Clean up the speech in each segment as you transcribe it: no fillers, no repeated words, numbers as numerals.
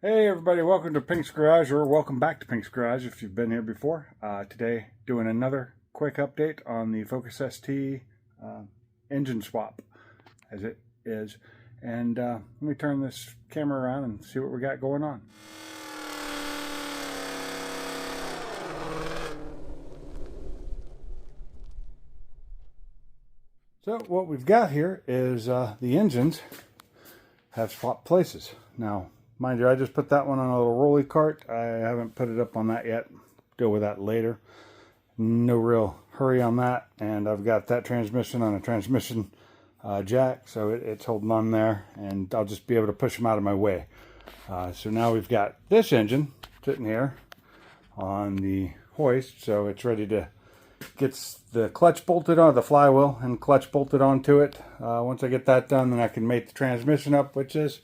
Hey everybody, welcome to Pink's Garage, or welcome back to Pink's Garage if you've been here before. Today doing another quick update on the Focus ST engine swap as it is. And let me turn this camera around and see what we got going on. So what we've got here is the engines have swapped places. Now, mind you, I just put that one on a little rolly cart. I haven't put it up on that yet. Deal with that later. No real hurry on that. And I've got that transmission on a transmission jack, so it's holding on there, and I'll just be able to push them out of my way. So now we've got this engine sitting here on the hoist, so it's ready to get the clutch bolted on the flywheel and clutch bolted onto it. Once I get that done, then I can mate the transmission up, which is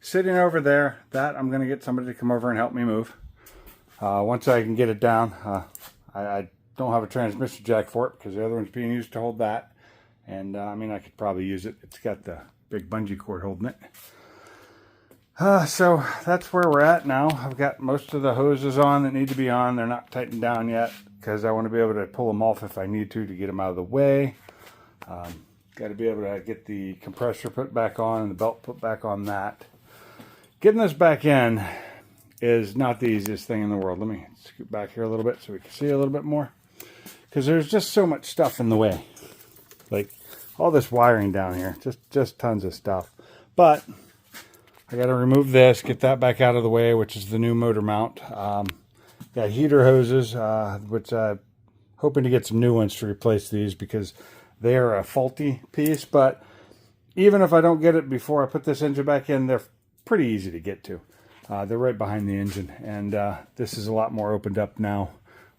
sitting over there. That I'm going to get somebody to come over and help me move. Once I can get it down, I don't have a transmission jack for it because the other one's being used to hold that. And I mean, I could probably use it. It's got the big bungee cord holding it. So that's where we're at now. I've got most of the hoses on that need to be on. They're not tightened down yet because I want to be able to pull them off if I need to get them out of the way. Got to be able to get the compressor put back on and the belt put back on that. Getting this back in is not the easiest thing in the world. Let me scoot back here a little bit so we can see a little bit more. Because there's just so much stuff in the way. Like all this wiring down here. Just tons of stuff. But I got to remove this, get that back out of the way, which is the new motor mount. Got heater hoses, which I'm hoping to get some new ones to replace these because they are a faulty piece. But even if I don't get it before I put this engine back in, they're pretty easy to get to. They're right behind the engine, and this is a lot more opened up now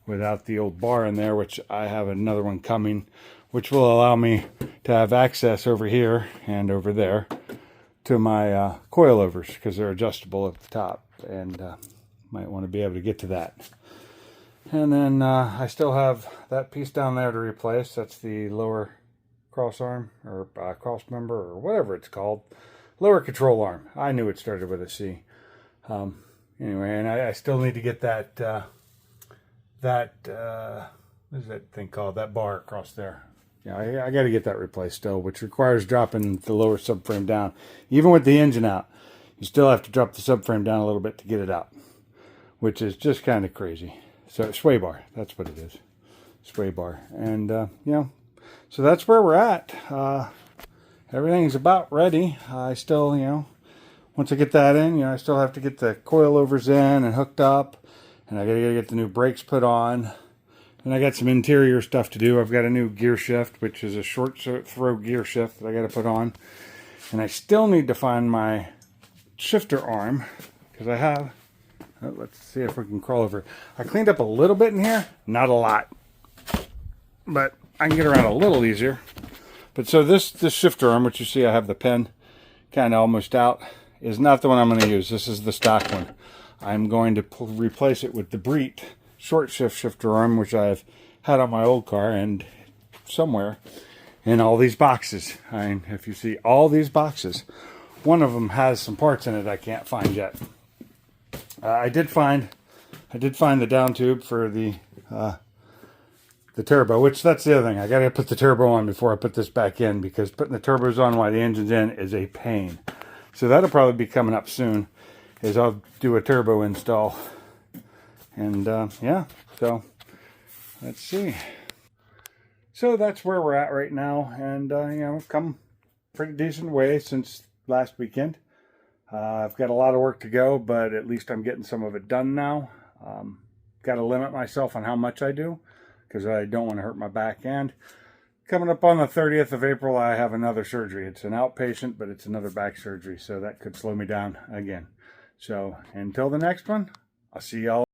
without the old bar in there, which I have another one coming, which will allow me to have access over here and over there to my coilovers because they're adjustable at the top, and might want to be able to get to that. And then I still have that piece down there to replace. That's the lower cross arm or cross member or whatever it's called. Lower control arm. I knew it started with a C. Anyway, and I still need to get that, what is that thing called? That bar across there. Yeah, I got to get that replaced still, which requires dropping the lower subframe down. Even with the engine out, you still have to drop the subframe down a little bit to get it out, which is just kind of crazy. So sway bar, that's what it is. Sway bar. And, so that's where we're at. Everything's about ready. I still, once I get that in, I still have to get the coilovers in and hooked up. And I got to get the new brakes put on. And I got some interior stuff to do. I've got a new gear shift, which is a short throw gear shift that I got to put on. And I still need to find my shifter arm because I have, let's see if we can crawl over. I cleaned up a little bit in here, not a lot, but I can get around a little easier. But so this shifter arm, which you see I have the pin kind of almost out, is not the one I'm going to use. This is the stock one. I'm going to replace it with the Breet short shift shifter arm, which I've had on my old car and somewhere in all these boxes. I mean, if you see all these boxes, one of them has some parts in it I can't find yet. I did find the down tube for the turbo, which that's the other thing. I got to put the turbo on before I put this back in because putting the turbos on while the engine's in is a pain. So that'll probably be coming up soon, is I'll do a turbo install. And yeah, so let's see. So that's where we're at right now, and come pretty decent way since last weekend. I've got a lot of work to go, but at least I'm getting some of it done now. Got to limit myself on how much I do because I don't want to hurt my back. And coming up on the 30th of April, I have another surgery. It's an outpatient, but it's another back surgery, so that could slow me down again. So until the next one, I'll see y'all.